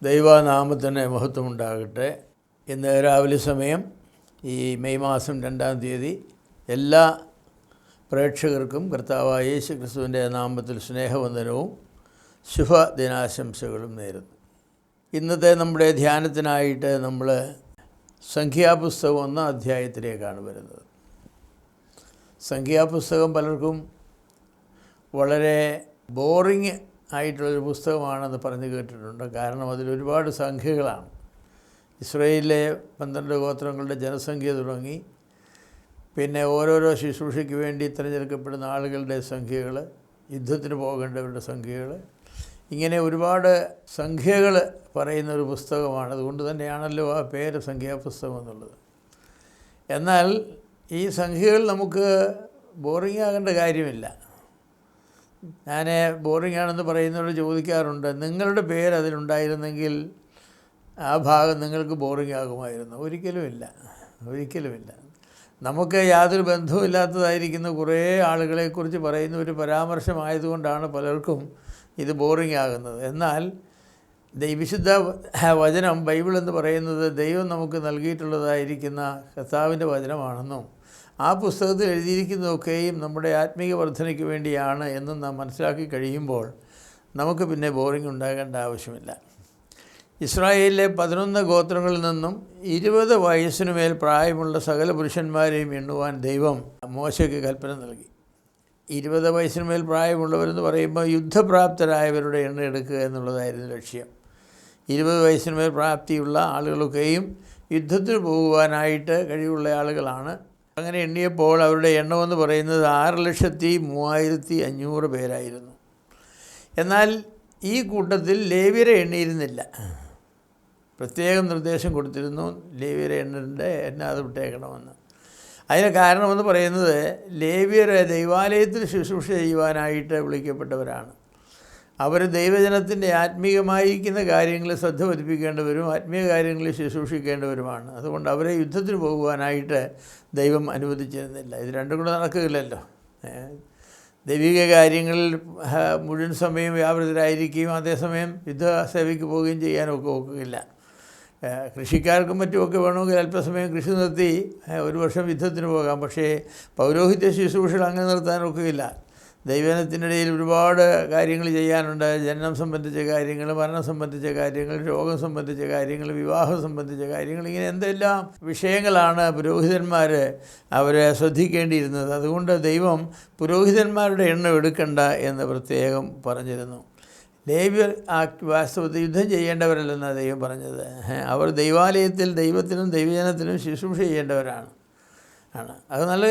ദൈവനാമത്തിന് മഹത്വമുണ്ടാകട്ടെ. ഇന്ന് രാവിലെ സമയം ഈ മെയ് മാസം 2-ാം തീയതി എല്ലാ പ്രേക്ഷകർക്കും കർത്താവായ യേശു ക്രിസ്തുവിൻ്റെ നാമത്തിൽ സ്നേഹവന്ദനവും ശുഭദിനാശംസകളും നേരുന്നു. ഇന്നത്തെ നമ്മുടെ ധ്യാനത്തിനായിട്ട് നമ്മൾ സംഖ്യാപുസ്തകം 1-ാം അധ്യായത്തിലേക്കാണ് വരുന്നത്. സംഖ്യാപുസ്തകം പലർക്കും വളരെ ബോറിങ് ആയിട്ടുള്ളൊരു പുസ്തകമാണെന്ന് പറഞ്ഞു കേട്ടിട്ടുണ്ട്. കാരണം അതിലൊരുപാട് സംഖ്യകളാണ്. ഇസ്രായേലിലെ 12 ഗോത്രങ്ങളുടെ ജനസംഖ്യ തുടങ്ങി, പിന്നെ ഓരോരോ ശുശ്രൂഷയ്ക്ക് വേണ്ടി തിരഞ്ഞെടുക്കപ്പെടുന്ന ആളുകളുടെ സംഖ്യകൾ, യുദ്ധത്തിന് പോകേണ്ടവരുടെ സംഖ്യകൾ, ഇങ്ങനെ ഒരുപാട് സംഖ്യകൾ പറയുന്ന ഒരു പുസ്തകമാണ്. അതുകൊണ്ട് തന്നെയാണല്ലോ ആ പേര് സംഖ്യാപുസ്തകം എന്നുള്ളത്. എന്നാൽ ഈ സംഖ്യകൾ നമുക്ക് ബോറിംഗ് ആകേണ്ട കാര്യമില്ല. ഞാൻ ബോറിംഗ് ആണെന്ന് പറയുന്നവരോട് ചോദിക്കാറുണ്ട്, നിങ്ങളുടെ പേര് അതിലുണ്ടായിരുന്നെങ്കിൽ ആ ഭാഗം നിങ്ങൾക്ക് ബോറിംഗ് ആകുമായിരുന്നു? ഒരിക്കലുമില്ല. നമുക്ക് യാതൊരു ബന്ധവുമില്ലാത്തതായിരിക്കുന്ന കുറേ ആളുകളെക്കുറിച്ച് പറയുന്ന ഒരു പരാമർശമായതുകൊണ്ടാണ് പലർക്കും ഇത് ബോറിംഗ് ആകുന്നത്. എന്നാൽ വിശുദ്ധ വചനം, ബൈബിൾ എന്ന് പറയുന്നത് ദൈവം നമുക്ക് നൽകിയിട്ടുള്ളതായിരിക്കുന്ന കർത്താവിൻ്റെ വചനമാണെന്നും ആ പുസ്തകത്തിൽ എഴുതിയിരിക്കുന്നതൊക്കെയും നമ്മുടെ ആത്മീയ വർധനയ്ക്ക് വേണ്ടിയാണ് എന്നും നാം മനസ്സിലാക്കി കഴിയുമ്പോൾ നമുക്ക് പിന്നെ ബോറിംഗ് ഉണ്ടാകേണ്ട ആവശ്യമില്ല. ഇസ്രായേലിലെ 11 ഗോത്രങ്ങളിൽ നിന്നും 20 വയസ്സിനു മേൽ പ്രായമുള്ള സകല പുരുഷന്മാരെയും എണ്ണുവാൻ ദൈവം മോശയ്ക്ക് കൽപ്പന നൽകി. 20 വയസ്സിനു മേൽ പ്രായമുള്ളവരെന്ന് പറയുമ്പോൾ യുദ്ധപ്രാപ്തരായവരുടെ എണ്ണം എടുക്കുക എന്നുള്ളതായിരുന്നു ലക്ഷ്യം. 20 വയസ്സിനു മേൽ പ്രാപ്തിയുള്ള ആളുകളൊക്കെയും യുദ്ധത്തിന് പോകുവാനായിട്ട് കഴിവുള്ള ആളുകളാണ്. അങ്ങനെ എണ്ണിയപ്പോൾ അവരുടെ എണ്ണമെന്ന് പറയുന്നത് 6,03,500 പേരായിരുന്നു. എന്നാൽ ഈ കൂട്ടത്തിൽ ലേവ്യരെ എണ്ണിയിരുന്നില്ല. പ്രത്യേകം നിർദ്ദേശം കൊടുത്തിരുന്നു, ലേവ്യരെ എണ്ണാതെ വിട്ടേക്കണമെന്ന്. അതിന് കാരണമെന്ന് പറയുന്നത്, ലേവ്യരെ ദൈവാലയത്തിൽ ശുശ്രൂഷ ചെയ്യുവാനായിട്ട് വിളിക്കപ്പെട്ടവരാണ്. അവർ ദൈവജനത്തിൻ്റെ ആത്മീയമായിരിക്കുന്ന കാര്യങ്ങളിൽ ശ്രദ്ധ പതിപ്പിക്കേണ്ടവരും ആത്മീയ കാര്യങ്ങളിൽ ശുശ്രൂഷിക്കേണ്ടവരുമാണ്. അതുകൊണ്ട് അവരെ യുദ്ധത്തിന് പോകുവാനായിട്ട് ദൈവം അനുവദിച്ചിരുന്നില്ല. ഇത് രണ്ടും കൂടെ നടക്കുകയില്ലല്ലോ. ദൈവിക കാര്യങ്ങളിൽ മുഴുവൻ സമയം വ്യാപൃതരായിരിക്കുകയും അതേസമയം യുദ്ധസേവയ്ക്ക് പോവുകയും ചെയ്യാനൊക്കെ ഒക്കുകയില്ല. കൃഷിക്കാർക്കും മറ്റുമൊക്കെ വേണമെങ്കിൽ അല്പസമയം കൃഷി നിർത്തി 1 വർഷം യുദ്ധത്തിന് പോകാം. പക്ഷേ പൗരോഹിത്യ ശുശ്രൂഷകൾ അങ്ങനെ നിർത്താനൊക്കുകയില്ല. ദൈവജനത്തിനിടയിൽ ഒരുപാട് കാര്യങ്ങൾ ചെയ്യാനുണ്ട്. ജനനം സംബന്ധിച്ച കാര്യങ്ങൾ, മരണം സംബന്ധിച്ച കാര്യങ്ങൾ, രോഗം സംബന്ധിച്ച കാര്യങ്ങൾ, വിവാഹം സംബന്ധിച്ച കാര്യങ്ങൾ, ഇങ്ങനെ എന്തെല്ലാം വിഷയങ്ങളാണ് പുരോഹിതന്മാർ അവരെ ശ്രദ്ധിക്കേണ്ടിയിരുന്നത്. അതുകൊണ്ട് ദൈവം പുരോഹിതന്മാരുടെ എണ്ണം എടുക്കണ്ട എന്ന് പ്രത്യേകം പറഞ്ഞിരുന്നു. ലേവ്യർ വാസ്തവത്തിൽ യുദ്ധം ചെയ്യേണ്ടവരല്ലെന്നാണ് ദൈവം പറഞ്ഞത്. അവർ ദൈവാലയത്തിൽ ദൈവത്തിനും ദൈവജനത്തിനും ശുശ്രൂഷ ചെയ്യേണ്ടവരാണ്. അത് നല്ല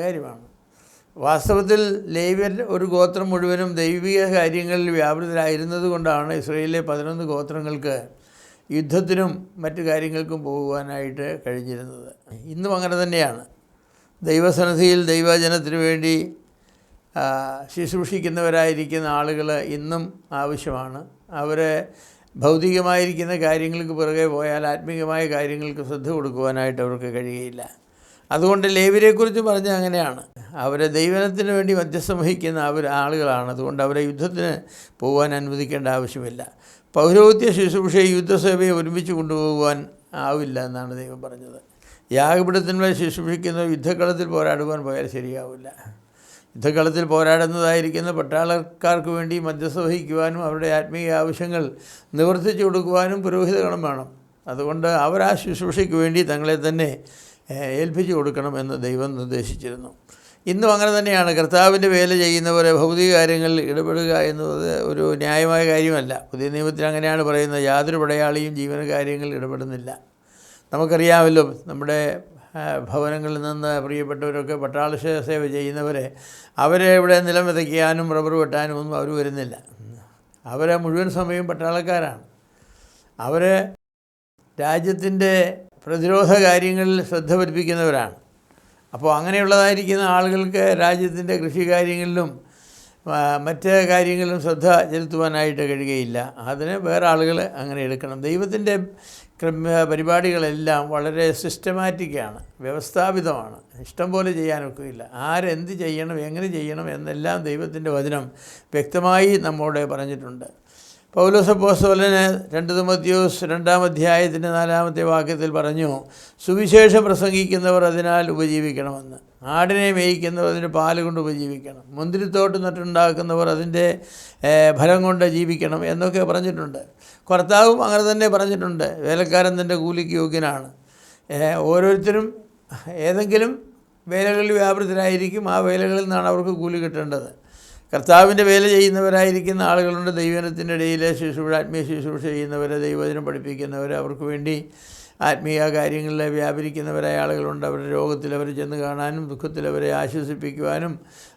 കാര്യമാണ്. വാസ്തവത്തിൽ ലേവ്യർ ഒരു ഗോത്രം മുഴുവനും ദൈവിക കാര്യങ്ങളിൽ വ്യാപൃതരായിരുന്നത് കൊണ്ടാണ് ഇസ്രായേലിലെ 11 ഗോത്രങ്ങൾക്ക് യുദ്ധത്തിനും മറ്റു കാര്യങ്ങൾക്കും പോകുവാനായിട്ട് കഴിഞ്ഞിരുന്നത്. ഇന്നും അങ്ങനെ തന്നെയാണ്. ദൈവസന്നിധിയിൽ ദൈവജനത്തിന് വേണ്ടി ശുശ്രൂഷിക്കുന്നവരായിരിക്കുന്ന ആളുകൾ ഇന്നും ആവശ്യമാണ്. അവരെ ഭൗതികമായിരിക്കുന്ന കാര്യങ്ങൾക്ക് പുറകെ പോയാൽ ആത്മീയമായ കാര്യങ്ങൾക്ക് ശ്രദ്ധ കൊടുക്കുവാനായിട്ട് അവർക്ക് കഴിയുകയില്ല. അതുകൊണ്ട് ലേവ്യരെക്കുറിച്ച് പറഞ്ഞാൽ അങ്ങനെയാണ്. അവരെ ദൈവജനത്തിന് വേണ്ടി മധ്യസ്ഥം വഹിക്കുന്ന ആളുകളാണ്. അതുകൊണ്ട് അവരെ യുദ്ധത്തിന് പോകാൻ അനുവദിക്കേണ്ട ആവശ്യമില്ല. പൗരോഹിത്യ ശുശ്രൂഷയെ യുദ്ധസേവയെ ഒരുമിച്ച് കൊണ്ടുപോകുവാൻ ആവില്ല എന്നാണ് ദൈവം പറഞ്ഞത്. യാഗപീഠത്തിന്മേൽ ശുശ്രൂഷിക്കുന്ന യുദ്ധക്കളത്തിൽ പോരാടുവാൻ പോയാൽ ശരിയാവില്ല. യുദ്ധക്കളത്തിൽ പോരാടുന്നതായിരിക്കുന്ന പട്ടാളക്കാർക്ക് വേണ്ടി മധ്യസ്ഥ വഹിക്കുവാനും അവരുടെ ആത്മീയ ആവശ്യങ്ങൾ നിവർത്തിച്ചു കൊടുക്കുവാനും പുരോഹിതഗണം വേണം. അതുകൊണ്ട് അവർ ആ ശുശ്രൂഷയ്ക്ക് വേണ്ടി തങ്ങളെ തന്നെ ഏൽപ്പിച്ചു കൊടുക്കണമെന്ന് ദൈവം നിർദ്ദേശിച്ചിരുന്നു. ഇന്നും അങ്ങനെ തന്നെയാണ്. കർത്താവിൻ്റെ വേല ചെയ്യുന്നവരെ ഭൗതിക കാര്യങ്ങളിൽ ഇടപെടുക എന്നത് ഒരു ന്യായമായ കാര്യമല്ല. പുതിയ നിയമത്തിൽ അങ്ങനെയാണ് പറയുന്നത്, യാതൊരു പടയാളിയും ജീവന കാര്യങ്ങളിൽ ഇടപെടുന്നില്ല. നമുക്കറിയാമല്ലോ, നമ്മുടെ ഭവനങ്ങളിൽ നിന്ന് പ്രിയപ്പെട്ടവരൊക്കെ പട്ടാള സേവ ചെയ്യുന്നവരെ, അവരെ ഇവിടെ നിലം വിതയ്ക്കാനും റബ്ബർ വെട്ടാനും ഒന്നും അവർ വരുന്നില്ല. അവരെ മുഴുവൻ സമയം പട്ടാളക്കാരാണ്. അവർ രാജ്യത്തിൻ്റെ പ്രതിരോധ കാര്യങ്ങളിൽ ശ്രദ്ധ പതിപ്പിക്കുന്നവരാണ്. അപ്പോൾ അങ്ങനെയുള്ളതായിരിക്കുന്ന ആളുകൾക്ക് രാജ്യത്തിൻ്റെ കൃഷി കാര്യങ്ങളിലും മറ്റ് കാര്യങ്ങളിലും ശ്രദ്ധ ചെലുത്തുവാനായിട്ട് കഴിയുകയില്ല. അതിന് വേറെ ആളുകൾ അങ്ങനെ എടുക്കണം. ദൈവത്തിൻ്റെ പരിപാടികളെല്ലാം വളരെ സിസ്റ്റമാറ്റിക്കാണ്, വ്യവസ്ഥാപിതമാണ്. ഇഷ്ടം പോലെ ചെയ്യാനൊക്കെയില്ല. ആരെന്ത് ചെയ്യണം, എങ്ങനെ ചെയ്യണം എന്നെല്ലാം ദൈവത്തിൻ്റെ വചനം വ്യക്തമായി നമ്മോട് പറഞ്ഞിട്ടുണ്ട്. പൗലോസ് അപ്പോസ്തലന് 2 തിമോഥെയോസ് 2-ാം അധ്യായത്തിൻ്റെ 4-ാമത്തെ വാക്യത്തിൽ പറഞ്ഞു, സുവിശേഷം പ്രസംഗിക്കുന്നവർ അതിനാൽ ഉപജീവിക്കണമെന്ന്. ആടിനെ മേയിക്കുന്നവർ അതിൻ്റെ പാല് കൊണ്ട് ഉപജീവിക്കണം. മുന്തിരിത്തോട്ട് നട്ടുണ്ടാക്കുന്നവർ അതിൻ്റെ ഫലം കൊണ്ട് ജീവിക്കണം എന്നൊക്കെ പറഞ്ഞിട്ടുണ്ട്. കർത്താവും അങ്ങനെ തന്നെ പറഞ്ഞിട്ടുണ്ട്, വേലക്കാരൻ തൻ്റെ കൂലിക്ക് യോഗ്യനാണ്. ഓരോരുത്തരും ഏതെങ്കിലും വേലകളിൽ വ്യാപൃതരായിരിക്കും. ആ വേലകളിൽ നിന്നാണ് അവർക്ക് കൂലി കിട്ടേണ്ടത്. കർത്താവിൻ്റെ വേല ചെയ്യുന്നവരായിരിക്കുന്ന ആളുകളുണ്ട്. ദൈവജനത്തിൻ്റെ ഇടയിലെ ആത്മീയ ശുശ്രൂഷ ചെയ്യുന്നവരെ, ദൈവവചനം പഠിപ്പിക്കുന്നവർ, അവർക്ക് വേണ്ടി ആത്മീയ കാര്യങ്ങളിൽ വ്യാപരിക്കുന്നവരായ ആളുകളുണ്ട്. അവരുടെ രോഗത്തിൽ അവർ ചെന്ന് കാണാനും ദുഃഖത്തിൽ അവരെ ആശ്വസിപ്പിക്കുവാനും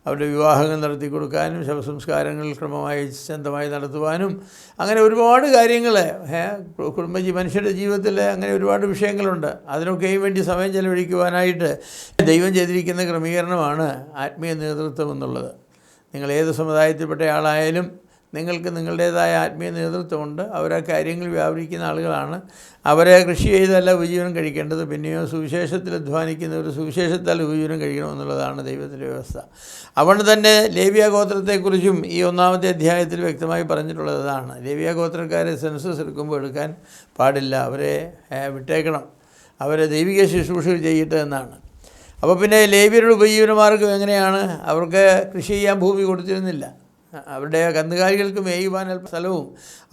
അവരുടെ വിവാഹങ്ങൾ നടത്തി കൊടുക്കാനും ശവസംസ്കാരങ്ങൾ ക്രമമായി സ്വന്തമായി നടത്തുവാനും അങ്ങനെ ഒരുപാട് കാര്യങ്ങൾ മനുഷ്യരുടെ ജീവിതത്തിൽ അങ്ങനെ ഒരുപാട് വിഷയങ്ങളുണ്ട്. അതിനൊക്കെയും വേണ്ടി സമയം ചെലവഴിക്കുവാനായിട്ട് ദൈവം ചെയ്തിരിക്കുന്ന ക്രമീകരണമാണ് ആത്മീയ നേതൃത്വം എന്നുള്ളത്. നിങ്ങൾ ഏത് സമുദായത്തിൽപ്പെട്ട ആളായാലും നിങ്ങൾക്ക് നിങ്ങളുടേതായ ആത്മീയ നേതൃത്വമുണ്ട്. അവർ ആ കാര്യങ്ങൾ വ്യാപരിക്കുന്ന ആളുകളാണ്. അവരെ കൃഷി ചെയ്തല്ല ഉപജീവനം കഴിക്കേണ്ടത്. പിന്നെയോ സുവിശേഷത്തിൽ അധ്വാനിക്കുന്നവർ സുവിശേഷത്താൽ ഉപജീവനം കഴിക്കണമെന്നുള്ളതാണ് ദൈവത്തിൻ്റെ വ്യവസ്ഥ. അതുകൊണ്ട് തന്നെ ലേവ്യ ഗോത്രത്തെക്കുറിച്ചും ഈ 1-ാമത്തെ അധ്യായത്തിൽ വ്യക്തമായി പറഞ്ഞിട്ടുള്ളതാണ്. ലേവ്യ ഗോത്രക്കാരെ സെൻസസ് എടുക്കുമ്പോൾ എടുക്കാൻ പാടില്ല, അവരെ വിട്ടേക്കണം, അവരെ ദൈവിക ശുശ്രൂഷകൾ ചെയ്യട്ടെ എന്നാണ്. അപ്പോൾ പിന്നെ ലേവ്യരുടെ ഉപജീവനമാർഗം എങ്ങനെയാണ്? അവർക്ക് കൃഷി ചെയ്യാൻ ഭൂമി കൊടുത്തിരുന്നില്ല. അവരുടെ കന്നുകാലികൾക്ക് മേയുവാൻ അല്പ സ്ഥലവും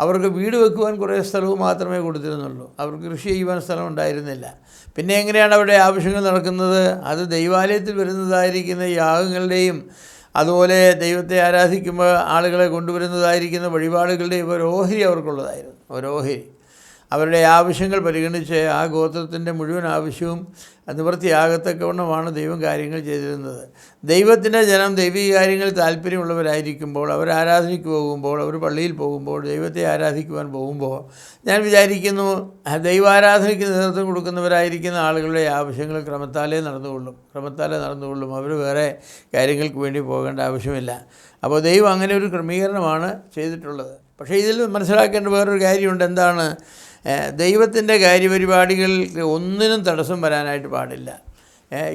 അവർക്ക് വീട് വെക്കുവാൻ കുറേ സ്ഥലവും മാത്രമേ കൊടുത്തിരുന്നുള്ളൂ. അവർക്ക് കൃഷി ചെയ്യുവാൻ സ്ഥലം ഉണ്ടായിരുന്നില്ല. പിന്നെ എങ്ങനെയാണ് അവരുടെ ആവശ്യങ്ങൾ നടക്കുന്നത്? അത് ദൈവാലയത്തിൽ വരുന്നതായിരിക്കുന്ന യാഗങ്ങളുടെയും അതുപോലെ ദൈവത്തെ ആരാധിക്കുമ്പോൾ ആളുകളെ കൊണ്ടുവരുന്നതായിരിക്കുന്ന വഴിപാടുകളുടെയും ഒരു ഓഹരി അവർക്കുള്ളതായിരുന്നു. ഓഹരി അവരുടെ ആവശ്യങ്ങൾ പരിഗണിച്ച് ആ ഗോത്രത്തിൻ്റെ മുഴുവൻ ആവശ്യവും നിവൃത്തിയാകത്തക്കവണ്ണമാണ് ദൈവം കാര്യങ്ങൾ ചെയ്തിരുന്നത്. ദൈവത്തിൻ്റെ ജനം ദൈവിക കാര്യങ്ങളിൽ താല്പര്യമുള്ളവരായിരിക്കുമ്പോൾ, അവർ ആരാധനയ്ക്ക് പോകുമ്പോൾ, അവർ പള്ളിയിൽ പോകുമ്പോൾ, ദൈവത്തെ ആരാധിക്കുവാൻ പോകുമ്പോൾ ഞാൻ വിചാരിക്കുന്നു ദൈവാരാധനയ്ക്ക് നേതൃത്വം കൊടുക്കുന്നവരായിരിക്കുന്ന ആളുകളുടെ ആവശ്യങ്ങൾ ക്രമത്താലേ നടന്നുകൊള്ളും. അവർ വേറെ കാര്യങ്ങൾക്ക് വേണ്ടി പോകേണ്ട ആവശ്യമില്ല. അപ്പോൾ ദൈവം അങ്ങനെ ഒരു ക്രമീകരണമാണ് ചെയ്തിട്ടുള്ളത്. പക്ഷേ ഇതിൽ മനസ്സിലാക്കേണ്ട വേറൊരു കാര്യമുണ്ട്. എന്താണ്? ദൈവത്തിൻ്റെ കാര്യപരിപാടികൾക്ക് ഒന്നിനും തടസ്സം വരാനായിട്ട് പാടില്ല.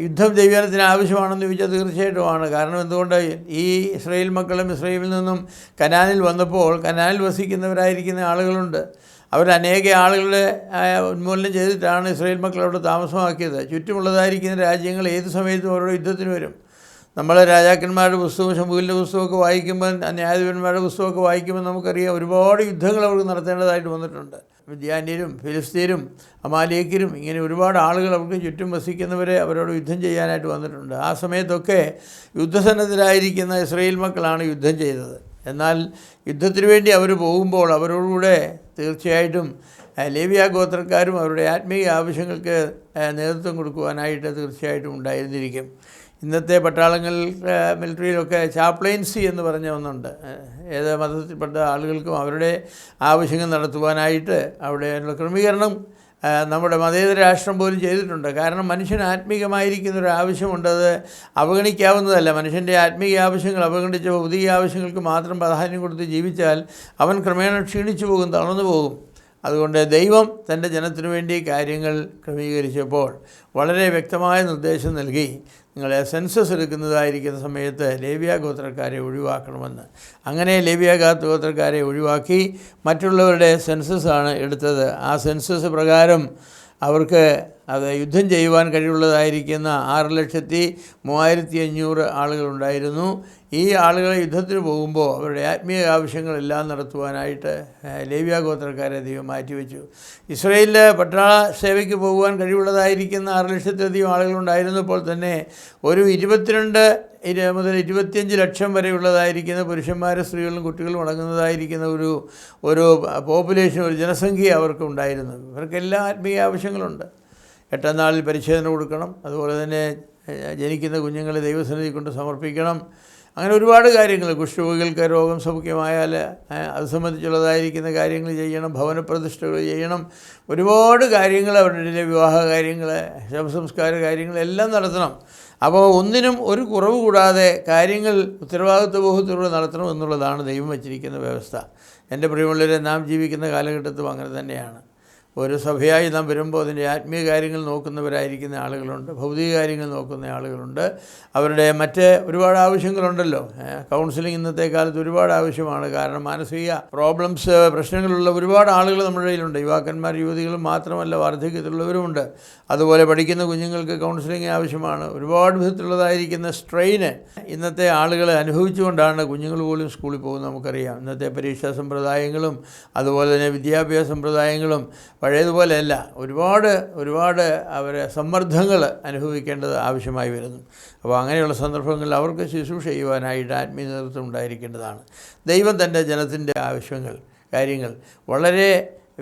യുദ്ധം ദൈവജനത്തിന് ആവശ്യമാണെന്ന് ചോദിച്ചാൽ തീർച്ചയായിട്ടുമാണ്. കാരണം എന്തുകൊണ്ട്? ഈ ഇസ്രായേൽ മക്കളും ഇസ്രായേലിൽ നിന്നും കനാനിൽ വന്നപ്പോൾ കനാനിൽ വസിക്കുന്നവരായിരിക്കുന്ന ആളുകളുണ്ട്. അവർ അനേക ആളുകളെ ഉന്മൂലനം ചെയ്തിട്ടാണ് ഇസ്രായേൽ മക്കൾ അവിടെ താമസമാക്കിയത്. ചുറ്റുമുള്ളതായിരിക്കുന്ന രാജ്യങ്ങൾ ഏത് സമയത്തും അവരുടെ യുദ്ധത്തിന് വരും. നമ്മൾ രാജാക്കന്മാരുടെ പുസ്തകവും ശമൂവേലിൻ്റെ പുസ്തകമൊക്കെ വായിക്കുമ്പോൾ, ന്യായാധിപന്മാരുടെ പുസ്തകമൊക്കെ വായിക്കുമ്പോൾ നമുക്കറിയാം ഒരുപാട് യുദ്ധങ്ങൾ അവർക്ക് നടത്തേണ്ടതായിട്ട് വന്നിട്ടുണ്ട്. മിദ്യാന്യരും ഫിലിസ്തീനും അമാലേക്കരും ഇങ്ങനെ ഒരുപാട് ആളുകൾ അവർക്ക് ചുറ്റും വസിക്കുന്നവരെ അവരോട് യുദ്ധം ചെയ്യാനായിട്ട് വന്നിട്ടുണ്ട്. ആ സമയത്തൊക്കെ യുദ്ധസന്നദ്ധരായിരിക്കുന്ന ഇസ്രായേൽ മക്കളാണ് യുദ്ധം ചെയ്തത്. എന്നാൽ യുദ്ധത്തിന് വേണ്ടി അവർ പോകുമ്പോൾ അവരോടുകൂടെ തീർച്ചയായിട്ടും ലേവ്യ ഗോത്രക്കാരും അവരുടെ ആത്മീയ ആവശ്യങ്ങൾക്ക് നേതൃത്വം കൊടുക്കുവാനായിട്ട് തീർച്ചയായിട്ടും ഉണ്ടായിരുന്നിരിക്കും. ഇന്നത്തെ പട്ടാളങ്ങളിൽ മിലിറ്ററിയിലൊക്കെ ചാപ്ലൈൻസി എന്ന് പറഞ്ഞ ഒന്നുണ്ട്. ഏത് മതത്തിൽപ്പെട്ട ആളുകൾക്കും അവരുടെ ആവശ്യങ്ങൾ നടത്തുവാനായിട്ട് അവിടെയുള്ള ക്രമീകരണം നമ്മുടെ മതേതര രാഷ്ട്രം പോലും ചെയ്തിട്ടുണ്ട്. കാരണം മനുഷ്യന് ആത്മീകമായിരിക്കുന്നൊരു ആവശ്യമുണ്ട്, അത് അവഗണിക്കാവുന്നതല്ല. മനുഷ്യൻ്റെ ആത്മീയ ആവശ്യങ്ങൾ അവഗണിച്ച ഭൗതിക ആവശ്യങ്ങൾക്ക് മാത്രം പ്രാധാന്യം കൊടുത്ത് ജീവിച്ചാൽ അവൻ ക്രമേണ ക്ഷീണിച്ചു പോകും, തളർന്നു പോകും. അതുകൊണ്ട് ദൈവം തൻ്റെ ജനത്തിനു വേണ്ടി കാര്യങ്ങൾ ക്രമീകരിച്ചപ്പോൾ വളരെ വ്യക്തമായ നിർദ്ദേശം നൽകി. നിങ്ങളെ സെൻസസ് എടുക്കുന്നതായിരിക്കുന്ന സമയത്ത് ലേവ്യ ഗോത്രക്കാരെ ഒഴിവാക്കണമെന്ന്. അങ്ങനെ ലേവ്യ ഗോത്രക്കാരെ ഒഴിവാക്കി മറ്റുള്ളവരുടെ സെൻസസാണ് എടുത്തത്. ആ സെൻസസ് പ്രകാരം അവർക്ക് അത് യുദ്ധം ചെയ്യുവാൻ കഴിവുള്ളതായിരിക്കുന്ന 6,35,500 ആളുകളുണ്ടായിരുന്നു. ഈ ആളുകൾ യുദ്ധത്തിന് പോകുമ്പോൾ അവരുടെ ആത്മീയ ആവശ്യങ്ങളെല്ലാം നടത്തുവാനായിട്ട് ലേവ്യ ഗോത്രക്കാരെ ദൈവം മാറ്റിവെച്ചു. ഇസ്രായേലിലെ പട്ടാള സേവയ്ക്ക് പോകുവാൻ കഴിവുള്ളതായിരിക്കുന്ന 6,00,000-ലധികം ആളുകളുണ്ടായിരുന്നപ്പോൾ തന്നെ ഒരു 22 മുതൽ 25 ലക്ഷം വരെയുള്ളതായിരിക്കുന്ന പുരുഷന്മാരും സ്ത്രീകളും കുട്ടികളും അടങ്ങുന്നതായിരിക്കുന്ന ഒരു പോപ്പുലേഷൻ, ഒരു ജനസംഖ്യ അവർക്ക് ഉണ്ടായിരുന്നു. ഇവർക്കെല്ലാം ആത്മീയ ആവശ്യങ്ങളുണ്ട്. 8-ാം നാളിൽ പരിച്ഛേദന കൊടുക്കണം, അതുപോലെ തന്നെ ജനിക്കുന്ന കുഞ്ഞുങ്ങളെ ദൈവസന്നിധി കൊണ്ട് സമർപ്പിക്കണം. അങ്ങനെ ഒരുപാട് കാര്യങ്ങൾ, കുഷ്ഠരോഗികൾക്ക് രോഗം സൗഖ്യമായാൽ അത് സംബന്ധിച്ചുള്ളതായിരിക്കുന്ന കാര്യങ്ങൾ ചെയ്യണം, ഭവനപ്രതിഷ്ഠകൾ ചെയ്യണം, ഒരുപാട് കാര്യങ്ങൾ, അവരുടെ വിവാഹ കാര്യങ്ങൾ, ശവസംസ്കാര കാര്യങ്ങളെല്ലാം നടത്തണം. അപ്പോൾ ഒന്നിനും ഒരു കുറവ് കൂടാതെ കാര്യങ്ങൾ ഉത്തരവാദിത്വബോധത്തോടെ നടത്തണം എന്നുള്ളതാണ് ദൈവം വച്ചിരിക്കുന്ന വ്യവസ്ഥ. എൻ്റെ പ്രിയമുള്ളവരെ, നാം ജീവിക്കുന്ന കാലഘട്ടത്തും അങ്ങനെ തന്നെയാണ്. ഒരു സഭയായി നാം വരുമ്പോൾ അതിൻ്റെ ആത്മീയ കാര്യങ്ങൾ നോക്കുന്നവരായിരിക്കുന്ന ആളുകളുണ്ട്, ഭൗതിക കാര്യങ്ങൾ നോക്കുന്ന ആളുകളുണ്ട്, അവരുടെ മറ്റ് ഒരുപാട് ആവശ്യങ്ങളുണ്ടല്ലോ. കൗൺസിലിംഗ് ഇന്നത്തെ കാലത്ത് ഒരുപാട് ആവശ്യമാണ്. കാരണം മാനസിക പ്രശ്നങ്ങളുള്ള ഒരുപാട് ആളുകൾ നമ്മുടെ ഇടയിലുണ്ട്. യുവാക്കന്മാർ യുവതികളും മാത്രമല്ല, വാർദ്ധക്യത്തിലുള്ളവരുമുണ്ട്. അതുപോലെ പഠിക്കുന്ന കുഞ്ഞുങ്ങൾക്ക് കൗൺസിലിംഗ് ആവശ്യമാണ്. ഒരുപാട് വിധത്തിലുള്ളതായിരിക്കുന്ന സ്ട്രെയിന് ഇന്നത്തെ ആളുകൾ അനുഭവിച്ചുകൊണ്ടാണ് കുഞ്ഞുങ്ങൾ പോലും സ്കൂളിൽ പോകുന്നത്. നമുക്കറിയാം ഇന്നത്തെ പരീക്ഷാ സമ്പ്രദായങ്ങളും അതുപോലെ തന്നെ വിദ്യാഭ്യാസ സമ്പ്രദായങ്ങളും പഴയതുപോലെയല്ല. ഒരുപാട് അവരെ സമ്മർദ്ദങ്ങൾ അനുഭവിക്കേണ്ടത് ആവശ്യമായി വരുന്നു. അപ്പോൾ അങ്ങനെയുള്ള സന്ദർഭങ്ങളിൽ അവർക്ക് ശുശ്രൂഷ ചെയ്യുവാനായിട്ട് ആത്മീയ നേതൃത്വം ഉണ്ടായിരിക്കേണ്ടതാണ്. ദൈവം തൻ്റെ ജനത്തിൻ്റെ കാര്യങ്ങൾ വളരെ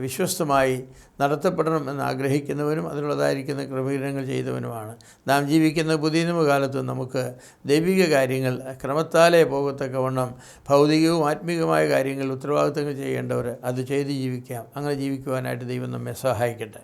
വിശ്വസ്തമായി നടത്തപ്പെടണം എന്ന് ആഗ്രഹിക്കുന്നവനും അതിനുള്ളതായിരിക്കുന്ന ക്രമീകരണങ്ങൾ ചെയ്തവനുമാണ്. നാം ജീവിക്കുന്ന പുതിയ നിയമകാലത്ത് നമുക്ക് ദൈവിക കാര്യങ്ങൾ ക്രമത്താലേ പോകത്തക്കവണ്ണം ഭൗതികവും ആത്മീകമായ കാര്യങ്ങൾ ഉത്തരവാദിത്തങ്ങൾ ചെയ്യേണ്ടവർ അത് ചെയ്ത് ജീവിക്കാം. അങ്ങനെ ജീവിക്കുവാനായിട്ട് ദൈവം നമ്മെ സഹായിക്കട്ടെ.